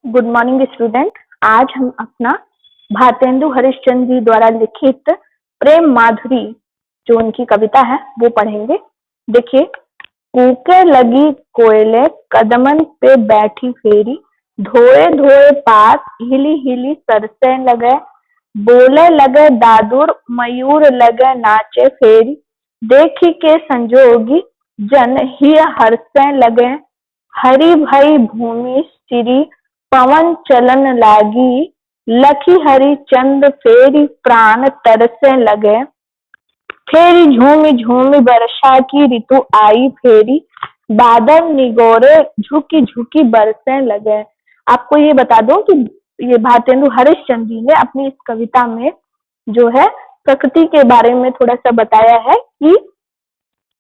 Good morning student. आज हम अपना भारतेंदु हरिश्चंद्र जी द्वारा लिखित प्रेम माधुरी जो उनकी कविता है वो पढ़ेंगे। देखिए, कूके लगी कोयले कदमन पे बैठी फेरी, धोए धोए पात हिली हिली सरसे लगे, बोले लगे दादुर मयूर लगे नाचे फेरी, देखी के संजोगी जन ही हर्षे लगे, हरि भई भूमि सिरी पवन चलन लागी, लखी हरि चंद फेरी प्राण तरसे लगे, फेरी झूमी झूमी वर्षा की ऋतु आई फेरी, बादल निगोरे झुकी झुकी बरसे लगे। आपको ये बता दूं कि ये भारतेंदु हरिश्चंद्र जी ने अपनी इस कविता में जो है प्रकृति के बारे में थोड़ा सा बताया है कि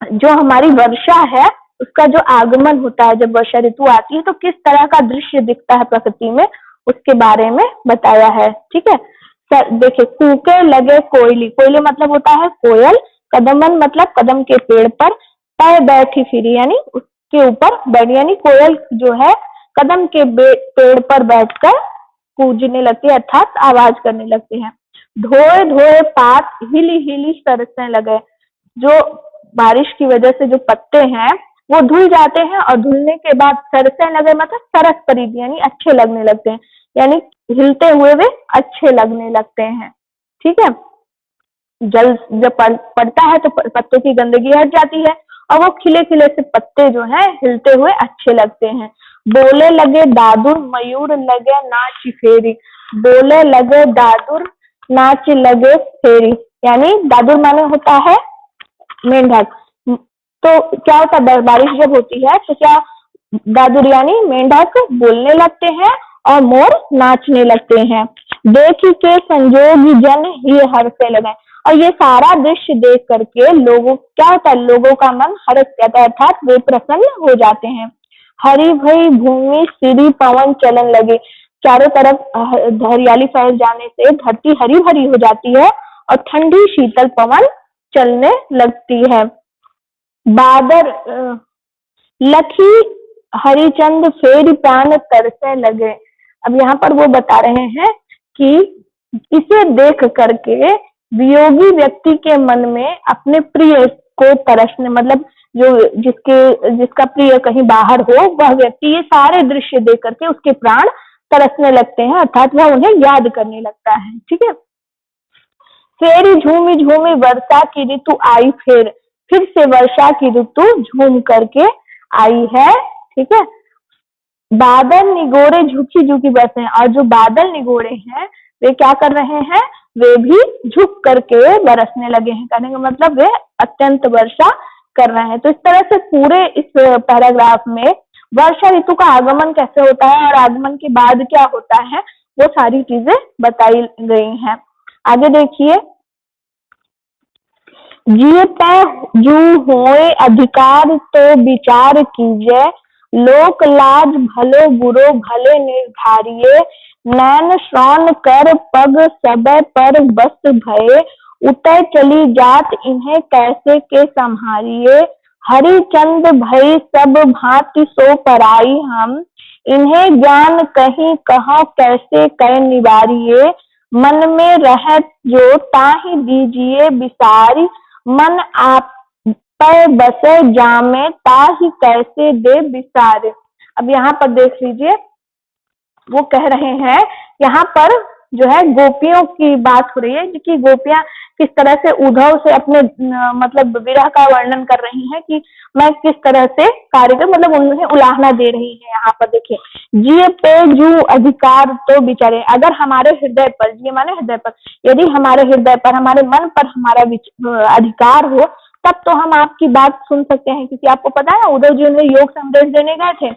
जो हमारी वर्षा है उसका जो आगमन होता है, जब वर्षा ऋतु आती है तो किस तरह का दृश्य दिखता है प्रकृति में, उसके बारे में बताया है। ठीक है, देखिए, कूके लगे कोयली, कोयली मतलब होता है कोयल, कदमन मतलब कदम के पेड़ पर, पैर बैठी फिरी यानी उसके ऊपर बैठी, यानी कोयल जो है कदम के पेड़ पर बैठकर कूजने लगती है अर्थात आवाज करने लगते हैं। धोए धोए पात हिली हिली सरसने लगे, जो बारिश की वजह से जो पत्ते हैं वो धुल जाते हैं और धुलने के बाद सरसने लगे मतलब सरस परिधि यानी अच्छे लगने लगते हैं, यानी हिलते हुए वे अच्छे लगने लगते हैं। ठीक है, जल जब पड़ता है तो पत्तों की गंदगी हट जाती है और वो खिले खिले से पत्ते जो हैं हिलते हुए अच्छे लगते हैं। बोले लगे दादुर मयूर लगे नाच फेरी, बोले लगे दादुर नाच लगे फेरी, यानी दादुर माने होता है मेंढक। तो क्या होता है, बारिश जब होती है तो क्या दादुर यानी मेंढक बोलने लगते हैं और मोर नाचने लगते हैं। देखी के संजोगी जन ही हर्षे लगे, और ये सारा दृश्य देख करके लोगों क्या होता है, लोगों का मन हर्ष जाता है अर्थात वे प्रसन्न हो जाते हैं। हरी भरी भूमि सिरी पवन चलन लगे, चारों तरफ हरियाली फैल जाने से धरती हरी भरी हो जाती है और ठंडी शीतल पवन चलने लगती है। बादल लखी हरिचंद फेरी प्राण तरसे लगे। अब यहाँ पर वो बता रहे हैं कि इसे देख करके वियोगी व्यक्ति के मन में अपने प्रिय को तरसने, मतलब जो जिसका प्रिय कहीं बाहर हो वह व्यक्ति ये सारे दृश्य देख करके उसके प्राण तरसने लगते हैं अर्थात वह उन्हें याद करने लगता है। ठीक है, फेरी झूमी झूमी वर्षा की ऋतु आई, फिर से वर्षा की ऋतु झूम करके आई है। ठीक है, बादल निगोरे झुकी झुकी बरसे, और जो बादल निगोरे हैं वे क्या कर रहे हैं, वे भी झुक करके बरसने लगे हैं, कहने का मतलब वे अत्यंत वर्षा कर रहे हैं। तो इस तरह से पूरे इस पैराग्राफ में वर्षा ऋतु का आगमन कैसे होता है और आगमन के बाद क्या होता है वो सारी चीजें बताई गई हैं। आगे देखिए, जीते जू होए अधिकार तो विचार कीजिए, लोक लाज भलो बुरो भले निर्धारिये, नैन श्रवण कर पग सबे पर बस भये, उतय चली जात इन्हें कैसे के संहारिये, हरिचंद भई सब भांति सो पराई हम, इन्हें ज्ञान कहीं कहाँ कैसे कै निवारिये, मन में रहत जो ताहि दीजिए बिसारी, मन आप पर बसे जामे ताहि कैसे दे बिसारे। अब यहाँ पर देख लीजिए, वो कह रहे हैं यहाँ पर जो है गोपियों की बात हो रही है कि गोपियां किस तरह से उद्धव से अपने मतलब विरह का वर्णन कर रही हैं कि मैं किस तरह से कार्य कर, मतलब उन्हें उलाहना दे रही है। यहाँ पर देखिए, जिये पे जू अधिकार तो बिचारे, अगर हमारे हृदय पर, जिये माने हृदय पर, यदि हमारे हृदय पर हमारे मन पर हमारा अधिकार हो तब तो हम आपकी बात सुन सकते हैं, क्योंकि आपको पता है उद्धव जी उन्हें योग संदेश देने गए थे।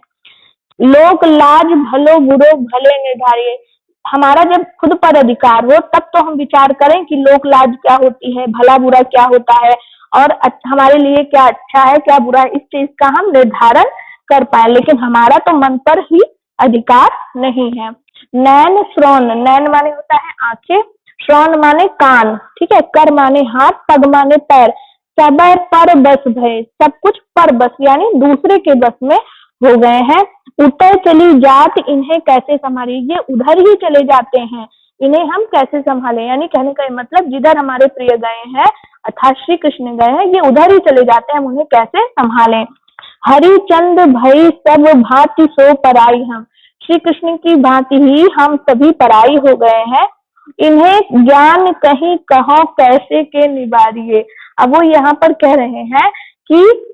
लोक लाज भलो बुरो भले निर्धारिये, हमारा जब खुद पर अधिकार हो तब तो हम विचार करें कि लोक लाज क्या होती है, भला बुरा क्या होता है और हमारे लिए क्या अच्छा है क्या बुरा है, इस चीज का हम निर्धारण कर पाए, लेकिन हमारा तो मन पर ही अधिकार नहीं है। नैन श्रवण, नैन माने होता है आंखें, श्रवण माने कान, ठीक है, कर माने हाथ, पग माने पैर, सब पर बस भय, सब कुछ पर बस यानी दूसरे के बस में हो गए हैं। उतर चली जात इन्हें कैसे संभाले, ये उधर ही चले जाते हैं, इन्हें हम कैसे संभाले। यानी कहने का मतलब जिधर हमारे प्रिय गए हैं अर्थात श्री कृष्ण गए हैं, ये उधर ही चले जाते हैं, हम उन्हें कैसे संभालें। हरिचंद भई सब भांति सो पराई हम, श्री कृष्ण की भांति ही हम सभी पराई हो गए हैं। इन्हें ज्ञान कहीं कहो कैसे के निवारिये। अब वो यहाँ पर कह रहे हैं कि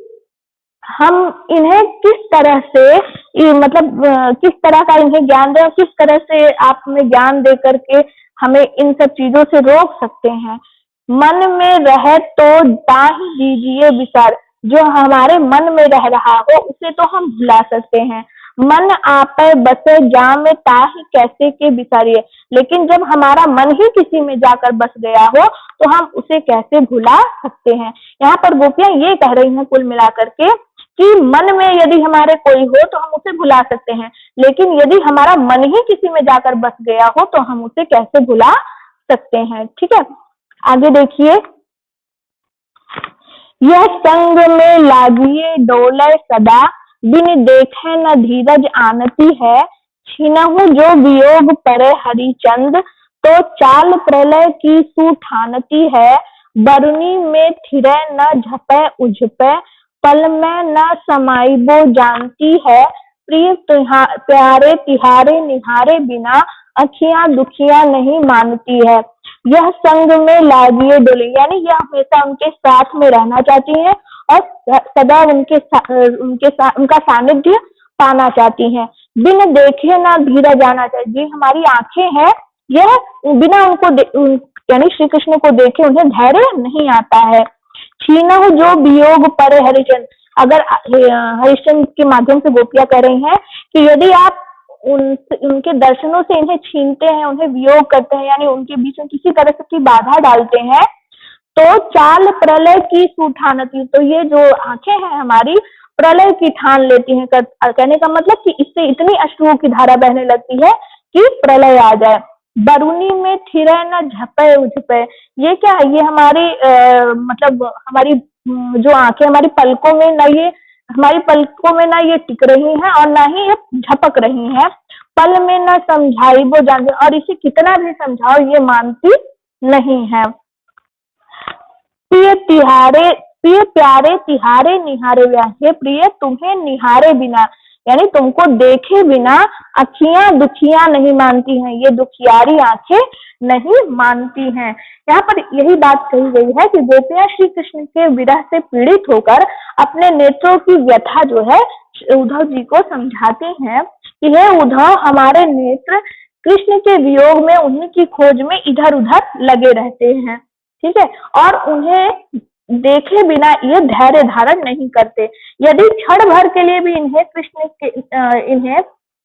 हम इन्हें किस तरह से मतलब किस तरह का इन्हें ज्ञान दें, किस तरह से आप हमें ज्ञान दे करके हमें इन सब चीजों से रोक सकते हैं। मन में रहे तो ताहि दीजिए विचार, जो हमारे मन में रह रहा हो उसे तो हम भुला सकते हैं। मन आपे बसे जामे ताहि कैसे के विचारिए, लेकिन जब हमारा मन ही किसी में जाकर बस गया हो तो हम उसे कैसे भुला सकते हैं। यहाँ पर गोपियां ये कह रही हैं कुल मिलाकर के कि मन में यदि हमारे कोई हो तो हम उसे भुला सकते हैं, लेकिन यदि हमारा मन ही किसी में जाकर बस गया हो तो हम उसे कैसे भुला सकते हैं। ठीक है, आगे देखिए। यह संग में लागिए डोले सदा, बिन देखे न धीरज आनती है। छिनहु जो वियोग परे हरिचंद, तो चाल प्रलय की सुठानती है। बरुनी में थिरे न झपे उझपे, पल में न समाइबो जानती है। प्रिय प्यारे तिहारे निहारे बिना, अखियां दुखियां नहीं मानती है। यह संग में लागिए डोले, यानी यह हमेशा उनके साथ में रहना चाहती है और सदा उनका सानिध्य पाना चाहती हैं। बिन देखे ना धीरज जाना चाहिए, हमारी आंखें हैं यह बिना यानी श्री कृष्ण को देखे उन्हें धैर्य नहीं आता है। छीनहु जो वियोग परे हरिचंद, अगर हरिश्चंद्र के माध्यम से गोपियां कह रही हैं कि यदि आप उनके दर्शनों से इन्हें छीनते हैं, उन्हें वियोग करते हैं, यानी उनके बीच में किसी तरह की बाधा डालते हैं, तो चाल प्रलय की सुठानती, तो ये जो आंखें हैं हमारी प्रलय की ठान लेती हैं। कहने का मतलब कि इससे इतनी अश्रुओं की धारा बहने लगती है कि प्रलय आ जाए। बरुनी में थिरे न झपे उझपे, ये क्या है, ये हमारी मतलब हमारी जो आंखें हमारी पलकों में न ये हमारी पलकों में ना ये टिक रही हैं और ना ही ये झपक रही हैं। पल में न समझाई वो जानते, और इसे कितना भी समझाओ ये मानती नहीं है। प्रिय प्यारे तिहारे निहारे व्याहे, प्रिय तुम्हें निहारे बिना, यानी तुमको देखे बिना अखियां दुखियां नहीं मानती हैं, ये दुखियारी आंखें नहीं मानती हैं। यहाँ पर यही बात कही गई है कि गोपियां श्री कृष्ण के विरह से पीड़ित होकर अपने नेत्रों की व्यथा जो है उद्धव जी को समझाते हैं कि हे उद्धव, हमारे नेत्र कृष्ण के वियोग में उन्हीं की खोज में इधर उधर लगे रहते हैं। ठीक है, और उन्हें देखे बिना ये धैर्य धारण नहीं करते। यदि क्षण भर के लिए भी इन्हें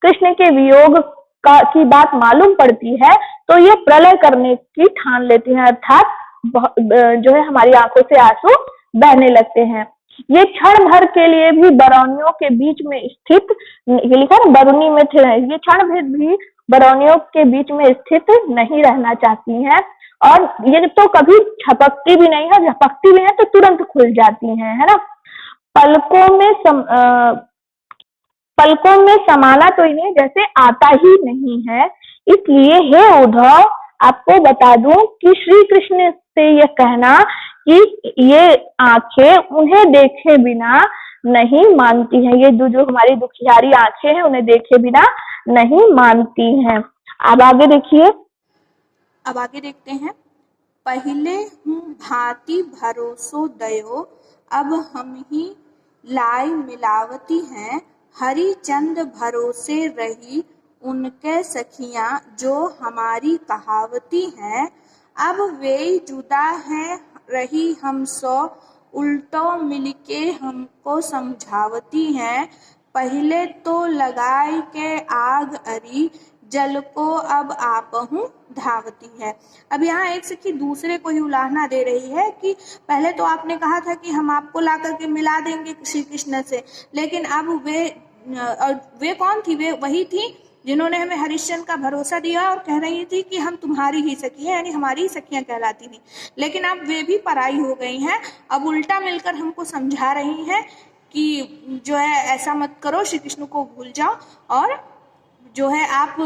कृष्ण के वियोग की बात मालूम पड़ती है तो ये प्रलय करने की ठान लेती हैं, अर्थात जो है हमारी आंखों से आंसू बहने लगते हैं। ये क्षण भर के लिए भी बरौनियों के बीच में स्थित, ये लिखा ना बरुनी में थे, ये क्षण भर भी बरौनियों के बीच में स्थित नहीं रहना चाहती हैं, और ये तो कभी झपकती भी नहीं है, झपकती भी है तो तुरंत खुल जाती हैं, है ना। पलकों में समाना तो इन्हें जैसे आता ही नहीं है। इसलिए हे उद्धव, आपको बता दूं कि श्री कृष्ण से यह कहना कि ये आंखें उन्हें देखे बिना नहीं मानती हैं, ये जो हमारी दुखियारी आंखें हैं उन्हें देखे बिना नहीं मानती हैं। अब आगे देखिए। अब आगे देखते हैं। पहले हूँ भांति भरोसो दयो, अब हम ही लाई मिलावती हैं। हरिचंद भरोसे रही उनके सखियां, जो हमारी कहावती हैं। अब वे जुदा हैं रही हम सो, उल्टो मिलके हमको समझावती हैं। पहले तो लगाई के आग अरी, जल को अब आपहूँ धावती है। अब यहाँ एक सखी दूसरे को ही उलाहना दे रही है कि पहले तो आपने कहा था कि हम आपको ला करके मिला देंगे श्री कृष्ण से, लेकिन अब वे कौन थी? वे वही थी जिन्होंने हमें हरिश्चंद्र का भरोसा दिया और कह रही थी कि हम तुम्हारी ही सखी हैं, यानी हमारी ही सखियां कहलाती थी। लेकिन अब वे भी पराई हो गई हैं, अब उल्टा मिलकर हमको समझा रही हैं कि जो है ऐसा मत करो, श्री कृष्ण को भूल जाओ और जो है आप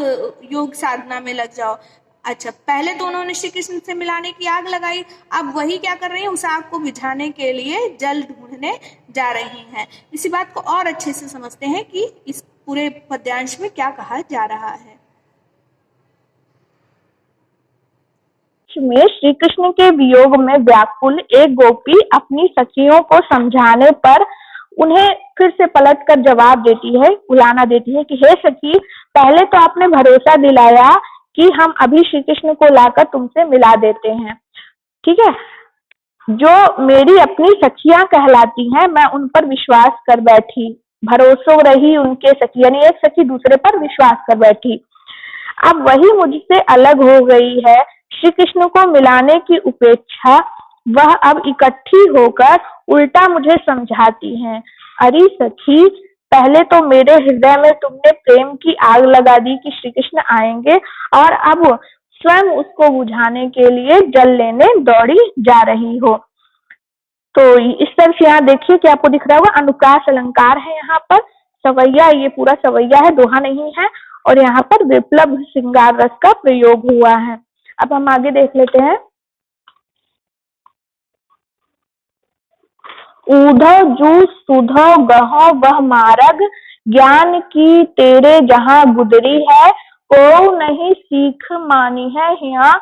योग साधना में लग जाओ। अच्छा, पहले तो उन्होंने श्री कृष्ण से मिलाने की आग लगाई, अब वही क्या कर रही है, उस आग को बुझाने के लिए जल ढूंढने जा रही हैं। इसी बात को और अच्छे से समझते हैं कि इस पूरे पद्यांश में क्या कहा जा रहा है। में श्री कृष्ण के वियोग में व्याकुल एक गोपी अपनी सखियों को समझाने पर उन्हें फिर से पलट कर जवाब देती है, उलाना देती है कि हे सखी, पहले तो आपने भरोसा दिलाया कि हम अभी श्री कृष्ण को लाकर तुमसे मिला देते हैं, ठीक है। जो मेरी अपनी सखियां कहलाती हैं, मैं उन पर विश्वास कर बैठी, भरोसो रही उनके सखी, यानी एक सखी दूसरे पर विश्वास कर बैठी। अब वही मुझसे अलग हो गई है। श्री कृष्ण को मिलाने की उपेक्षा वह अब इकट्ठी होकर उल्टा मुझे समझाती हैं। अरे सखी, पहले तो मेरे हृदय में तुमने प्रेम की आग लगा दी कि श्री कृष्ण आएंगे, और अब स्वयं उसको बुझाने के लिए जल लेने दौड़ी जा रही हो। तो इस तरह से यहाँ देखिए कि आपको दिख रहा होगा अनुप्रास अलंकार है यहाँ पर, सवैया, ये पूरा सवैया है, दोहा नहीं है, और यहाँ पर विप्लव श्रृंगार रस का प्रयोग हुआ है। अब हम आगे देख लेते हैं। ऊधो जू सुधो गहो वह मार्ग, ज्ञान की तेरे जहाँ गुदरी है, को नहीं सीख मानी है यहाँ,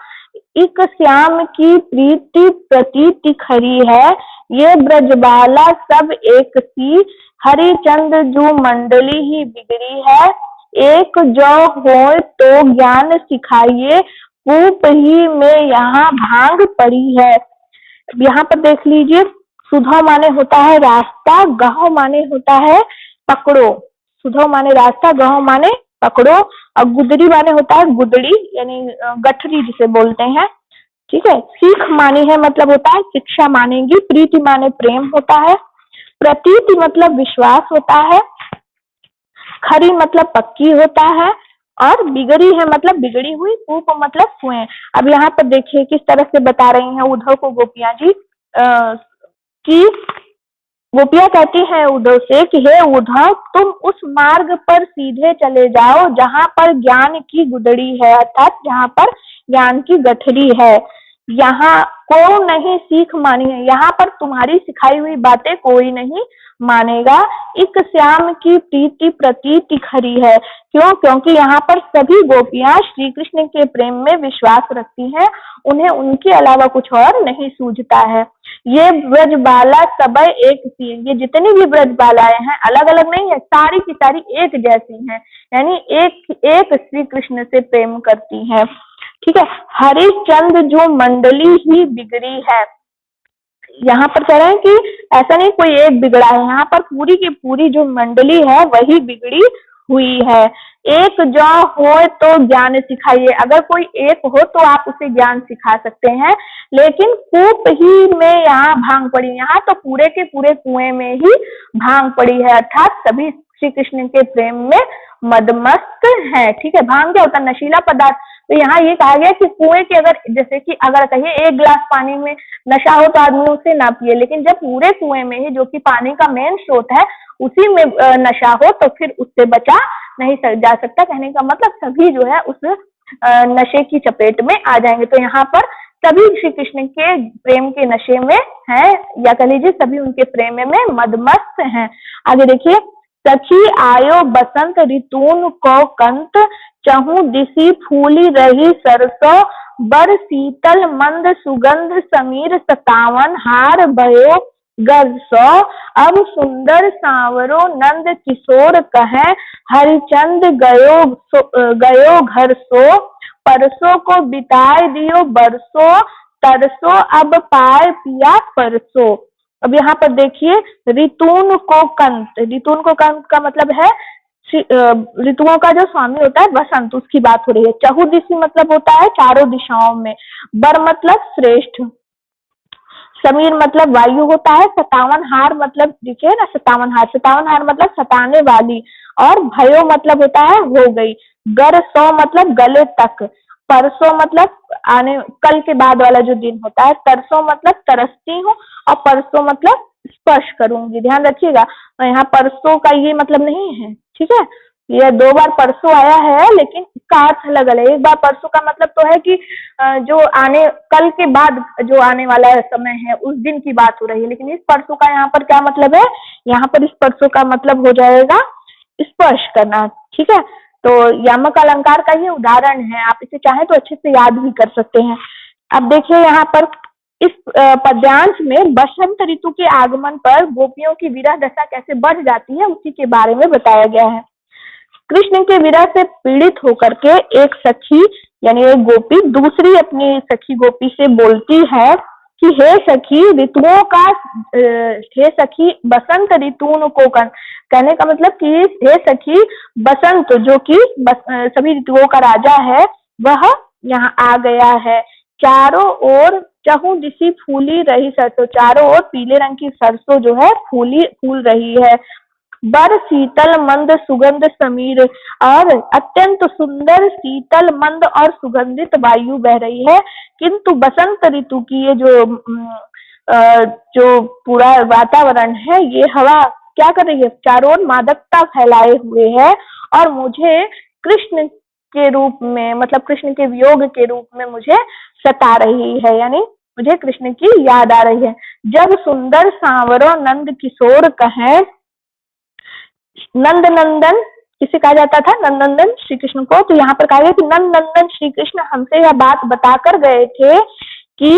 इक श्याम की प्रीति प्रतीति खरी है, ये ब्रजबाला सब एक सी, हरिचंद जू मंडली ही बिगड़ी है, एक जो हो तो ज्ञान सिखाइए, कूप ही में यहाँ भांग पड़ी है। यहाँ पर देख लीजिए, सुधो माने होता है रास्ता, गहो माने होता है पकड़ो। सुधो माने रास्ता, गहो माने पकड़ो, और गुदरी माने होता है गुदड़ी, यानी गठरी जिसे बोलते हैं, ठीक है। सीख मानी है मतलब होता है शिक्षा मानेंगी, प्रीति माने प्रेम होता है, प्रतीति मतलब विश्वास होता है, खरी मतलब पक्की होता है, और बिगड़ी है मतलब बिगड़ी हुई, कूप मतलब कुएं। अब यहाँ पर देखिए किस तरह से बता रही हैं उद्धव को गोपियां जी, कि गोपियां कहती हैं उद्धव से कि हे उद्धव, तुम उस मार्ग पर सीधे चले जाओ जहाँ पर ज्ञान की गुदड़ी है, अर्थात जहाँ पर ज्ञान की गठरी है। यहाँ को नहीं सीख मानी है, यहाँ पर तुम्हारी सिखाई हुई बातें कोई नहीं मानेगा। इक श्याम की प्रीति प्रतीति खरी है, क्यों? क्योंकि यहाँ पर सभी गोपियां श्री कृष्ण के प्रेम में विश्वास रखती हैं, उन्हें उनके अलावा कुछ और नहीं सूझता है। ये ब्रजबाला सब एक सी, ये जितनी भी ब्रजबालाएं हैं अलग अलग नहीं है, सारी की सारी एक जैसी हैं, यानी एक श्री कृष्ण से प्रेम करती हैं, ठीक है। हरिश्चंद्र जो मंडली ही बिगड़ी है, यहाँ पर कह रहे हैं कि ऐसा नहीं कोई एक बिगड़ा है, यहाँ पर पूरी की पूरी जो मंडली है वही बिगड़ी हुई है। एक जो हो तो ज्ञान सिखाइए, अगर कोई एक हो तो आप उसे ज्ञान सिखा सकते हैं, लेकिन कूप ही में यहाँ भांग पड़ी, यहाँ तो पूरे के पूरे कुएं में ही भांग पड़ी है, अर्थात सभी श्री कृष्ण के प्रेम में मदमस्त है, ठीक है। भांग क्या होता है? नशीला पदार्थ। तो यहाँ ये कहा गया कि कुएं के अगर, जैसे कि अगर कहिए एक गिलास पानी में नशा हो तो आदमी उसे ना पिए, लेकिन जब पूरे कुएं में ही, जो कि पानी का मेन स्रोत है, उसी में नशा हो तो फिर उससे बचा नहीं जा सकता। कहने का मतलब सभी जो है उस नशे की चपेट में आ जाएंगे। तो यहाँ पर सभी श्री कृष्ण के प्रेम के नशे में हैं, या कह लीजिए सभी उनके प्रेम में मदमस्त हैं। आगे देखिए, सखी आयो बसंत ऋतून को कंत, चहु दिसी फूली रही सरसों, बर शीतल मंद सुगंध समीर सतावन, हार भयो गरसो, अब सुंदर सांवरो नंद किशोर कहे, हरिचंद गयो घर सो, परसों को बिताए दियो बरसो, तरसो अब पाए पिया परसो। अब यहाँ पर देखिए, ऋतून को कंत, ऋतून को कंत का मतलब है ऋतुओं का जो स्वामी होता है वसंत, उसकी बात हो रही है। चहुदिशी मतलब होता है चारों दिशाओं में, बर मतलब श्रेष्ठ, समीर मतलब वायु होता है, सतावन हार मतलब देखिए ना, सतावन हार मतलब सताने वाली, और भयो मतलब होता है हो गई, गर सौ मतलब गले तक, परसों मतलब आने कल के बाद वाला जो दिन होता है, तरसों मतलब तरसती हूँ, और परसों मतलब स्पर्श करूंगी। ध्यान रखिएगा, यहाँ परसों का ये मतलब नहीं है, ठीक है। ये 2 बार परसों आया है लेकिन इसका अर्थ अलग अलग है। एक बार परसों का मतलब तो है कि जो आने कल के बाद जो आने वाला समय है उस दिन की बात हो रही है, लेकिन इस परसों का यहाँ पर क्या मतलब है, यहाँ पर इस परसों का मतलब हो जाएगा स्पर्श करना, ठीक है। तो यामक अलंकार का ये उदाहरण है, आप इसे चाहे तो अच्छे से याद भी कर सकते हैं। अब देखिए यहाँ पर इस पद्यांश में बसंत ऋतु के आगमन पर गोपियों की विरह दशा कैसे बढ़ जाती है उसी के बारे में बताया गया है। कृष्ण के विरह से पीड़ित होकर के एक सखी यानी एक गोपी दूसरी अपनी सखी गोपी से बोलती है कि हे सखी ऋतुओं का हे सखी बसंत ऋतुओं को कहने का मतलब कि हे सखी बसंत जो कि सभी ऋतुओं का राजा है वह यहाँ आ गया है। चारों ओर चहु दिशि फूली रही सरसों, चारों ओर पीले रंग की सरसों जो है फूल रही है। बर शीतल मंद सुगंध समीर, और अत्यंत सुंदर शीतल मंद और सुगंधित वायु बह रही है। किंतु बसंत ऋतु की ये जो पूरा वातावरण है, ये हवा क्या कर रही है, चारों ओर मादकता फैलाए हुए है और मुझे कृष्ण के रूप में मतलब कृष्ण के वियोग के रूप में मुझे सता रही है, यानी मुझे कृष्ण की याद आ रही है। जब सुंदर सांवरो नंद किशोर कहें, नंद नंदन किसे कहा जाता था, नंदनंदन श्री कृष्ण को, तो यहाँ पर कहा गया कि नंद नंदन श्री कृष्ण हमसे यह बात बताकर गए थे कि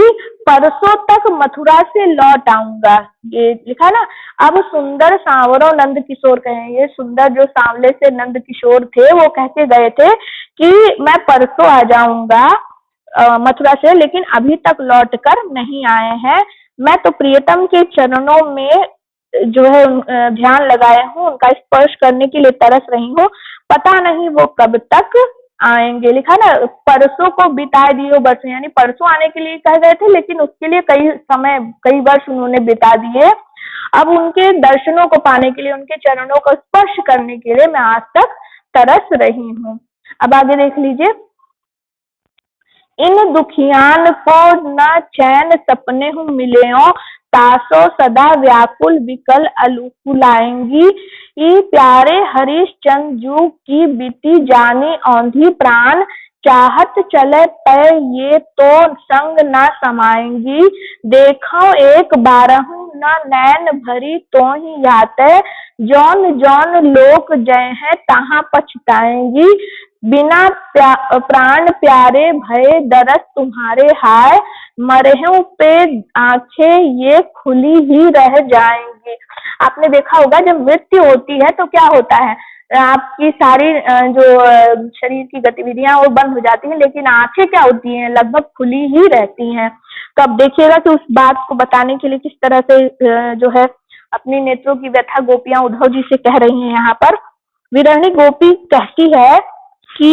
परसों तक मथुरा से लौट आऊंगा। ये लिखा ना, अब सुंदर सांवरो नंद किशोर कहें, ये सुंदर जो सांवले से नंद किशोर थे वो कह के गए थे कि मैं परसों आ जाऊंगा मथुरा से, लेकिन अभी तक लौट कर नहीं आए हैं। मैं तो प्रियतम के चरणों में जो है ध्यान लगाए हूँ, उनका स्पर्श करने के लिए तरस रही हूँ, पता नहीं वो कब तक आएंगे। लिखा ना, परसों को बिताए दिए वर्ष, यानी परसों आने के लिए कह गए थे लेकिन उसके लिए कई वर्ष उन्होंने बिता दिए। अब उनके दर्शनों को पाने के लिए, उनके चरणों को स्पर्श करने के लिए मैं आज तक तरस रही हूँ। अब आगे देख लीजिए, इन दुखियान को न चैन सपने हूँ मिलेओ, तासो सदा व्याकुल विकल अलुकुलाएंगी। प्यारे हरिश्चंद्र जू की बीती जानी औंधी प्राण, चाहत चले पै ये तो संग न समाएंगी। देखो एक बारहु न नैन भरी तो ही याते, जौन जौन लोक जय है तहाँ पछताएंगी। बिना प्राण प्यारे भय दरस तुम्हारे हाय, मरहूं पे आंखें ये खुली ही रह जाएंगी। आपने देखा होगा जब मृत्यु होती है तो क्या होता है, आपकी सारी जो शरीर की गतिविधियां वो बंद हो जाती हैं, लेकिन आंखें क्या होती हैं, लगभग खुली ही रहती हैं। तो अब देखिएगा कि उस बात को बताने के लिए किस तरह से जो है अपनी नेत्रों की व्यथा गोपियां उद्धव जी से कह रही हैं। यहाँ पर विरहणी गोपी कहती है कि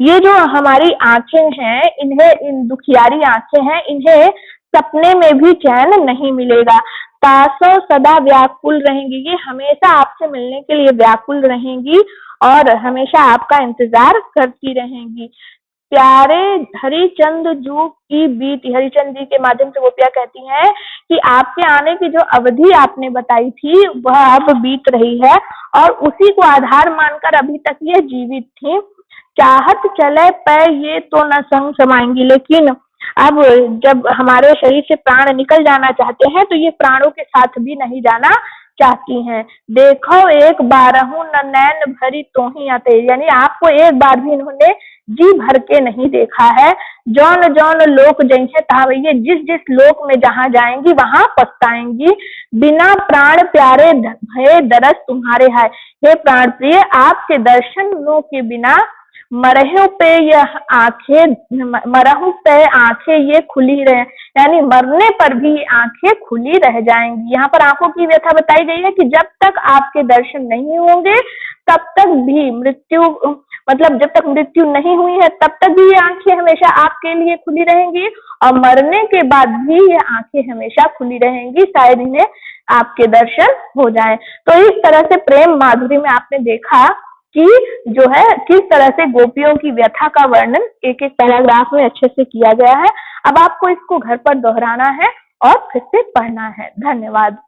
ये जो हमारी आंखें हैं, इन दुखियारी आंखें हैं, इन्हें सपने में भी चैन नहीं मिलेगा। तासो सदा व्याकुल रहेंगी, ये हमेशा आपसे मिलने के लिए व्याकुल रहेंगी और हमेशा आपका इंतजार करती रहेंगी। प्यारे हरिचंद्र जू की बीती, हरिचंद्र जी के माध्यम से गोपियां कहती हैं कि आपके आने की जो अवधि आपने बताई थी वह अब बीत रही है और उसी को आधार मानकर अभी तक ये जीवित थी। चाहत चले पे ये तो न संग समाएंगी, लेकिन अब जब हमारे शरीर से प्राण निकल जाना चाहते हैं तो ये प्राणों के साथ भी नहीं जाना चाहती हैं। देखो एक बारहु न नैन भरी तो ही आते, यानी आपको एक बार भी इन्होंने जी भर के नहीं देखा है। जौन जौन लोक जैसे तहाँ, ये जिस जिस लोक में जहाँ जाएंगी वहां पछताएंगी। बिना प्राण प्यारे भय दरस तुम्हारे हाय, हे प्राण प्रिय आपके दर्शनों के बिना मरहु पे यह आंखें, मरहु पे आंखें ये खुली रहे, यानी मरने पर भी आंखें खुली रह जाएंगी। यहाँ पर आंखों की व्यथा बताई गई है कि जब तक आपके दर्शन नहीं होंगे तब तक भी मृत्यु, मतलब जब तक मृत्यु नहीं हुई है तब तक भी ये आंखें हमेशा आपके लिए खुली रहेंगी और मरने के बाद भी ये आंखें हमेशा खुली रहेंगी, शायद इन्हें आपके दर्शन हो जाए। तो इस तरह से प्रेम माधुरी में आपने देखा कि जो है किस तरह से गोपियों की व्यथा का वर्णन एक एक पैराग्राफ में अच्छे से किया गया है। अब आपको इसको घर पर दोहराना है और फिर से पढ़ना है। धन्यवाद।